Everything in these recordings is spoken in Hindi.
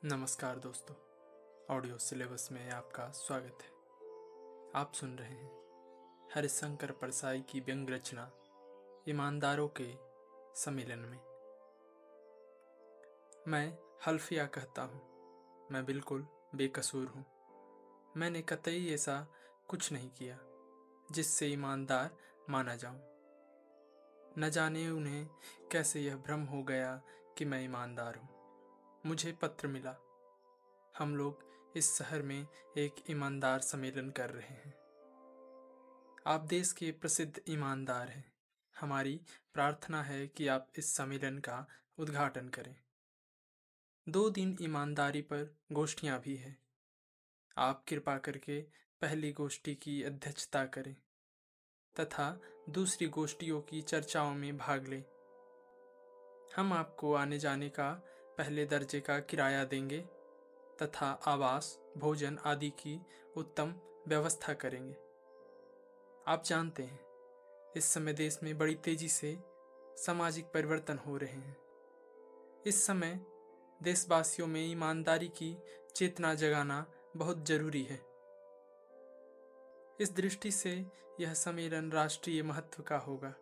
नमस्कार दोस्तों, ऑडियो सिलेबस में आपका स्वागत है। आप सुन रहे हैं हरिशंकर परसाई की व्यंग्य रचना ईमानदारों के सम्मेलन में। मैं हल्फिया कहता हूँ, मैं बिल्कुल बेकसूर हूँ। मैंने कतई ऐसा कुछ नहीं किया जिससे ईमानदार माना जाऊँ। न जाने उन्हें कैसे यह भ्रम हो गया कि मैं ईमानदार हूँ। मुझे पत्र मिला। हम लोग इस शहर में एक ईमानदार सम्मेलन कर रहे हैं। आप देश के प्रसिद्ध ईमानदार हैं। हमारी प्रार्थना है कि आप इस सम्मेलन का उद्घाटन करें। 2 दिन ईमानदारी पर गोष्ठियां भी हैं। आप कृपा करके पहली गोष्ठी की अध्यक्षता करें तथा दूसरी गोष्ठियों की चर्चाओं में भाग लें। हम आपको आने जाने का पहले दर्जे का किराया देंगे तथा आवास, भोजन आदि की उत्तम व्यवस्था करेंगे। आप जानते हैं, इस समय देश में बड़ी तेजी से सामाजिक परिवर्तन हो रहे हैं। इस समय देशवासियों में ईमानदारी की चेतना जगाना बहुत जरूरी है। इस दृष्टि से यह सम्मेलन राष्ट्रीय महत्व का होगा।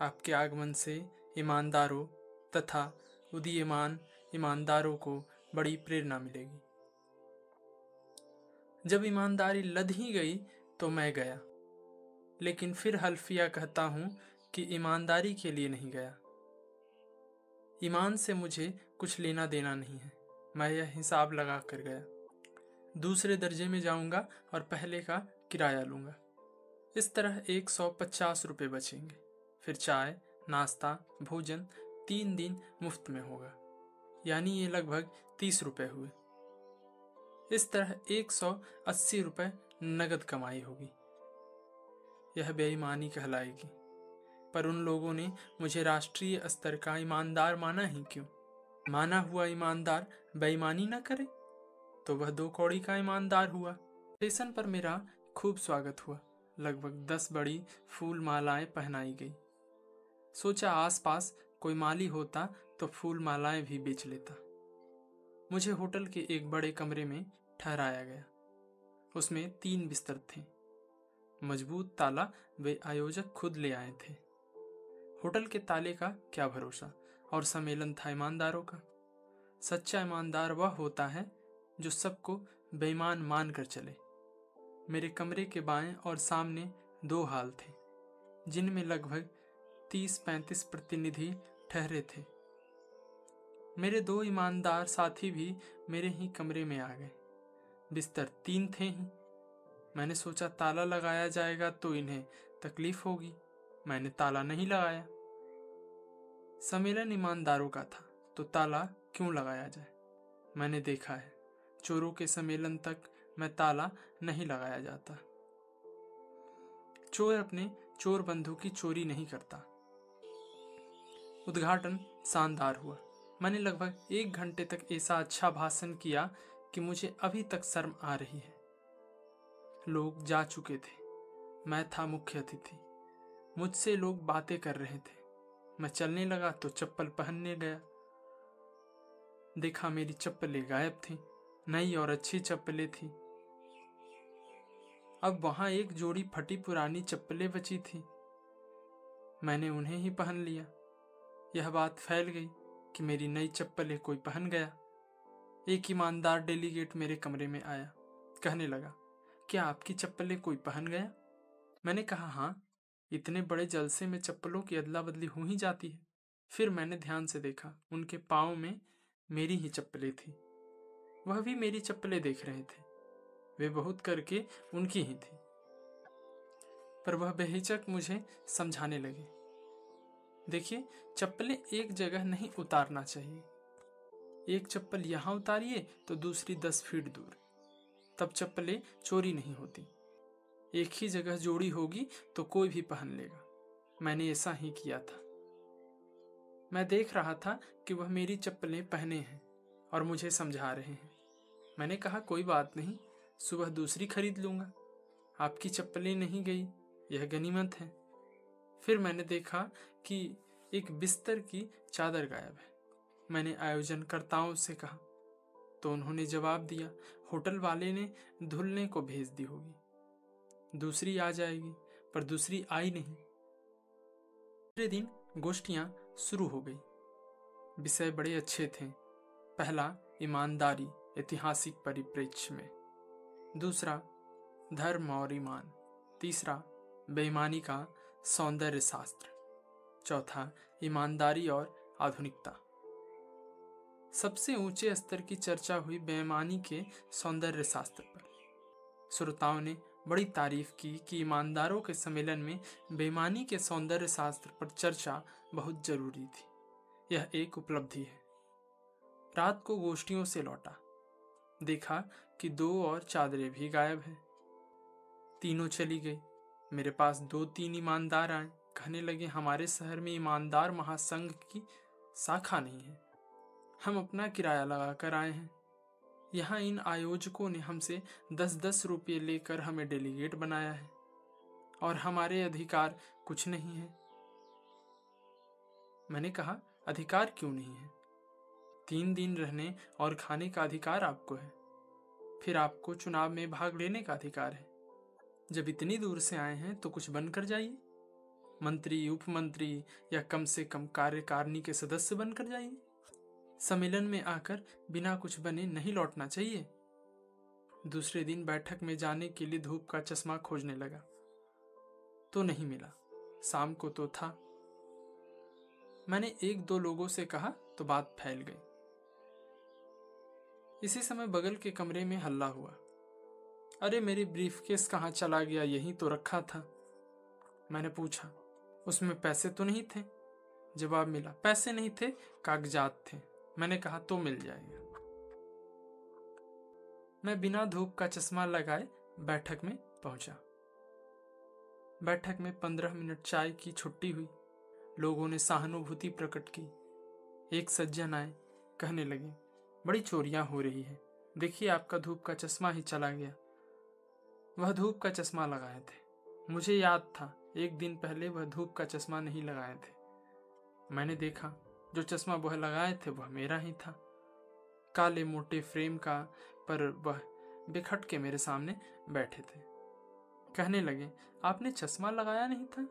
आपके आगमन से ईमानदारों तथा उदीयमान ईमानदारों को बड़ी प्रेरणा मिलेगी। जब ईमानदारी लद ही गई तो मैं गया, लेकिन फिर हल्फिया कहता हूं कि ईमानदारी के लिए नहीं गया। ईमान से मुझे कुछ लेना देना नहीं है। मैं यह हिसाब लगा कर गया। दूसरे दर्जे में जाऊंगा और पहले का किराया लूंगा। इस तरह 150 रुपये बचेंगे। फिर चाय, नाश्ता, भोजन 3 दिन मुफ्त में होगा, यानी ये लगभग 30 रुपये हुए। इस तरह 180 रुपये नगद कमाई होगी। यह बेईमानी कहलाएगी। पर उन लोगों ने मुझे राष्ट्रीय स्तर का ईमानदार माना ही क्यों? माना हुआ ईमानदार बेईमानी न करे तो वह 2 कौड़ी का ईमानदार हुआ। स्टेशन पर मेरा खूब स्वागत हुआ। लगभग 10 बड़ी फूल मालाएं पहनाई गई। सोचा आसपास कोई माली होता तो फूल मालाएं भी बेच लेता। मुझे होटल के एक बड़े कमरे में ठहराया गया। उसमें 3 बिस्तर थे। मजबूत ताला वे आयोजक खुद ले आए थे। होटल के ताले का क्या भरोसा, और सम्मेलन था ईमानदारों का। सच्चा ईमानदार वह होता है जो सबको बेईमान मान कर चले। मेरे कमरे के बाएं और सामने 2 हाल थे, जिनमें लगभग 30-35 प्रतिनिधि ठहरे थे। मेरे 2 ईमानदार साथी भी मेरे ही कमरे में आ गए। बिस्तर 3 थे ही। मैंने सोचा ताला लगाया जाएगा तो इन्हें तकलीफ होगी। मैंने ताला नहीं लगाया। सम्मेलन ईमानदारों का था तो ताला क्यों लगाया जाए? मैंने देखा है, चोरों के सम्मेलन तक में ताला नहीं लगाया जाता। चोर अपने चोर बंधु की चोरी नहीं करता। उद्घाटन शानदार हुआ। मैंने लगभग 1 घंटे तक ऐसा अच्छा भाषण किया कि मुझे अभी तक शर्म आ रही है। लोग जा चुके थे। मैं था मुख्य अतिथि। मुझसे लोग बातें कर रहे थे। मैं चलने लगा तो चप्पल पहनने गया। देखा मेरी चप्पलें गायब थीं। नई और अच्छी चप्पलें थीं। अब वहां एक जोड़ी फटी पुरानी चप्पलें बची थी। मैंने उन्हें ही पहन लिया। यह बात फैल गई कि मेरी नई चप्पलें कोई पहन गया। एक ईमानदार डेलीगेट मेरे कमरे में आया। कहने लगा, क्या आपकी चप्पलें कोई पहन गया? मैंने कहा, हाँ, इतने बड़े जलसे में चप्पलों की अदला बदली हो ही जाती है। फिर मैंने ध्यान से देखा, उनके पाँव में मेरी ही चप्पलें थी। वह भी मेरी चप्पलें देख रहे थे। वे बहुत करके उनकी ही थी। पर वह बेहिचक मुझे समझाने लगे, देखिए, चप्पलें एक जगह नहीं उतारना चाहिए। एक चप्पल यहाँ उतारिए तो दूसरी 10 फीट दूर, तब चप्पलें चोरी नहीं होती। एक ही जगह जोड़ी होगी तो कोई भी पहन लेगा। मैंने ऐसा ही किया था। मैं देख रहा था कि वह मेरी चप्पलें पहने हैं और मुझे समझा रहे हैं। मैंने कहा, कोई बात नहीं, सुबह दूसरी खरीद लूंगा। आपकी चप्पलें नहीं गई, यह गनीमत है। फिर मैंने देखा कि एक बिस्तर की चादर गायब है। मैंने आयोजनकर्ताओं से कहा, तो उन्होंने जवाब दिया, होटल वाले ने धुलने को भेज दी होगी, दूसरी आ जाएगी, पर दूसरी आई नहीं। दूसरे दिन गोष्ठियां शुरू हो गई। विषय बड़े अच्छे थे। पहला, ईमानदारी ऐतिहासिक परिप्रेक्ष्य में। दूसरा, धर्म और ईमान। तीसरा, बेईमानी का सौंदर्य शास्त्र। चौथा, ईमानदारी और आधुनिकता। सबसे ऊंचे स्तर की चर्चा हुई बेईमानी के सौंदर्य शास्त्र पर। श्रोताओं ने बड़ी तारीफ की कि ईमानदारों के सम्मेलन में बेईमानी के सौंदर्य शास्त्र पर चर्चा बहुत जरूरी थी। यह एक उपलब्धि है। रात को गोष्ठियों से लौटा, देखा कि 2 और चादरें भी गायब हैं। तीनों चली गई। मेरे पास 2-3 ईमानदार आए, कहने लगे, हमारे शहर में ईमानदार महासंघ की शाखा नहीं है, हम अपना किराया लगा कर आए हैं। यहाँ इन आयोजकों ने हमसे 10-10 रुपये लेकर हमें डेलीगेट बनाया है और हमारे अधिकार कुछ नहीं है। मैंने कहा, अधिकार क्यों नहीं है? 3 दिन रहने और खाने का अधिकार आपको है, फिर आपको चुनाव में भाग लेने का अधिकार है। जब इतनी दूर से आए हैं तो कुछ बनकर जाइए, मंत्री, उपमंत्री या कम से कम कार्यकारिणी के सदस्य बनकर जाइए। सम्मेलन में आकर बिना कुछ बने नहीं लौटना चाहिए। दूसरे दिन बैठक में जाने के लिए धूप का चश्मा खोजने लगा तो नहीं मिला। शाम को तो था। मैंने 1-2 लोगों से कहा तो बात फैल गई। इसी समय बगल के कमरे में हल्ला हुआ। अरे, मेरी ब्रीफकेस कहाँ चला गया? यहीं तो रखा था। मैंने पूछा, उसमें पैसे तो नहीं थे? जवाब मिला, पैसे नहीं थे, कागजात थे। मैंने कहा, तो मिल जाएगा। मैं बिना धूप का चश्मा लगाए बैठक में पहुंचा। बैठक में 15 मिनट चाय की छुट्टी हुई। लोगों ने सहानुभूति प्रकट की। एक सज्जन आए, कहने लगे, बड़ी चोरियां हो रही है, देखिए आपका धूप का चश्मा ही चला गया। वह धूप का चश्मा लगाए थे। मुझे याद था 1 दिन पहले वह धूप का चश्मा नहीं लगाए थे। मैंने देखा जो चश्मा वह लगाए थे वह मेरा ही था, काले मोटे फ्रेम का, पर वह बिखट के मेरे सामने बैठे थे। कहने लगे, आपने चश्मा लगाया नहीं था?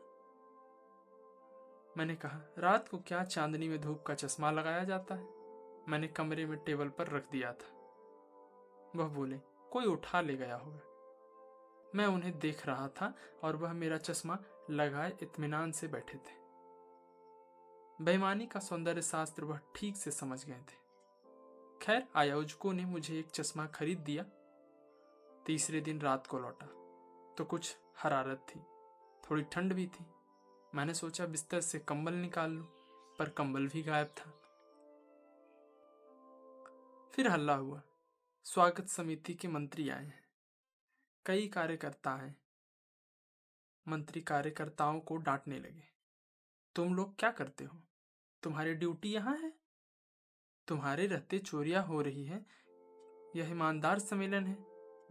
मैंने कहा, रात को क्या चांदनी में धूप का चश्मा लगाया जाता है? मैंने कमरे में टेबल पर रख दिया था। वह बोले, कोई उठा ले गया होगा। मैं उन्हें देख रहा था और वह मेरा चश्मा लगाए इत्मीनान से बैठे थे। बेईमानी का सौंदर्य शास्त्र वह ठीक से समझ गए थे। खैर, आयोजकों ने मुझे एक चश्मा खरीद दिया। तीसरे दिन रात को लौटा तो कुछ हरारत थी, थोड़ी ठंड भी थी। मैंने सोचा बिस्तर से कंबल निकाल लूं, पर कंबल भी गायब था। फिर हल्ला हुआ। स्वागत समिति के मंत्री आए हैं, कई कार्यकर्ता हैं। मंत्री कार्यकर्ताओं को डांटने लगे, तुम लोग क्या करते हो? तुम्हारी ड्यूटी यहाँ है? तुम्हारे रहते चोरियां हो रही है। यह ईमानदार सम्मेलन है,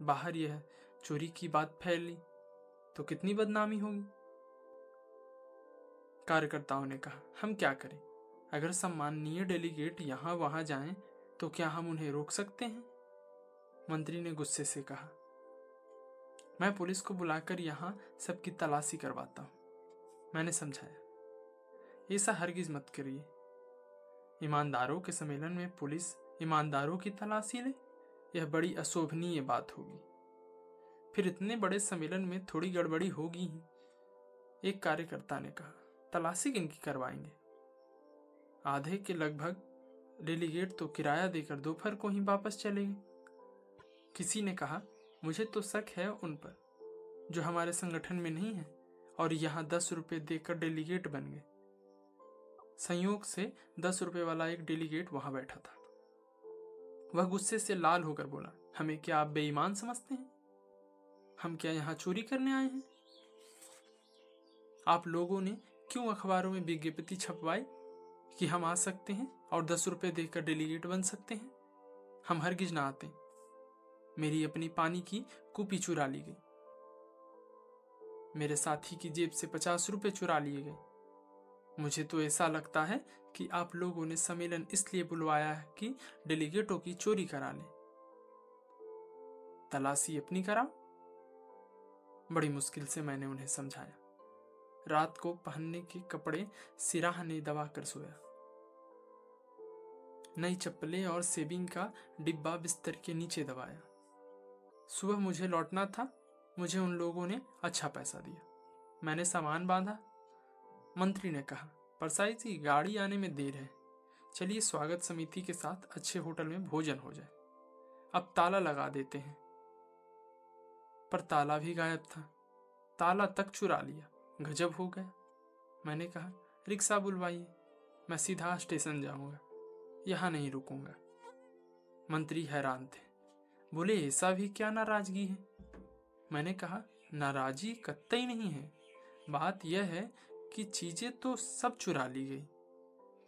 बाहर यह चोरी की बात फैली तो कितनी बदनामी होगी। कार्यकर्ताओं ने कहा, हम क्या करें? अगर सम्माननीय डेलीगेट यहाँ वहां जाएं तो क्या हम उन्हें रोक सकते हैं? मंत्री ने गुस्से से कहा, मैं पुलिस को बुलाकर यहाँ सबकी तलाशी करवाता हूं। मैंने समझाया, ऐसा हरगिज मत करिए। ईमानदारों के सम्मेलन में पुलिस ईमानदारों की तलाशी ले, यह बड़ी अशोभनीय बात होगी। फिर इतने बड़े सम्मेलन में थोड़ी गड़बड़ी होगी ही। एक कार्यकर्ता ने कहा, तलाशी किनकी करवाएंगे? आधे के लगभग डेलीगेट तो किराया देकर दोपहर को ही वापस चले गए। किसी ने कहा, मुझे तो शक है उन पर जो हमारे संगठन में नहीं है और यहाँ 10 रुपये देकर डेलीगेट बन गए। संयोग से 10 रुपये वाला एक डेलीगेट वहां बैठा था। वह गुस्से से लाल होकर बोला, हमें क्या आप बेईमान समझते हैं? हम क्या यहाँ चोरी करने आए हैं? आप लोगों ने क्यों अखबारों में विज्ञप्ति छपवाई कि हम आ सकते हैं और 10 रुपये देकर डेलीगेट बन सकते हैं? हम हरगिज ना आते। मेरी अपनी पानी की कुपी चुरा ली गई। मेरे साथी की जेब से 50 रुपये चुरा लिए गए। मुझे तो ऐसा लगता है कि आप लोगों ने सम्मेलन इसलिए बुलवाया है कि डेलीगेटों की चोरी करा लें। तलाशी अपनी कराओ। बड़ी मुश्किल से मैंने उन्हें समझाया। रात को पहनने के कपड़े सिराहने दबा कर सोया। नई चप्पलें और सेविंग का डिब्बा बिस्तर के नीचे दबाया। सुबह मुझे लौटना था। मुझे उन लोगों ने अच्छा पैसा दिया। मैंने सामान बांधा। मंत्री ने कहा, परसाई जी, गाड़ी आने में देर है, चलिए स्वागत समिति के साथ अच्छे होटल में भोजन हो जाए। अब ताला लगा देते हैं। पर ताला भी गायब था। ताला तक चुरा लिया। गजब हो गया। मैंने कहा, रिक्शा बुलवाइए, मैं सीधा स्टेशन जाऊंगा, यहाँ नहीं रुकूंगा। मंत्री हैरान थे। बोले, ऐसा भी क्या नाराजगी है? मैंने कहा, नाराजगी कतई नहीं है। बात यह है कि चीजें तो सब चुरा ली गई,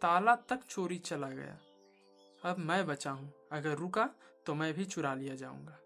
ताला तक चोरी चला गया। अब मैं बचा हूं, अगर रुका तो मैं भी चुरा लिया जाऊंगा।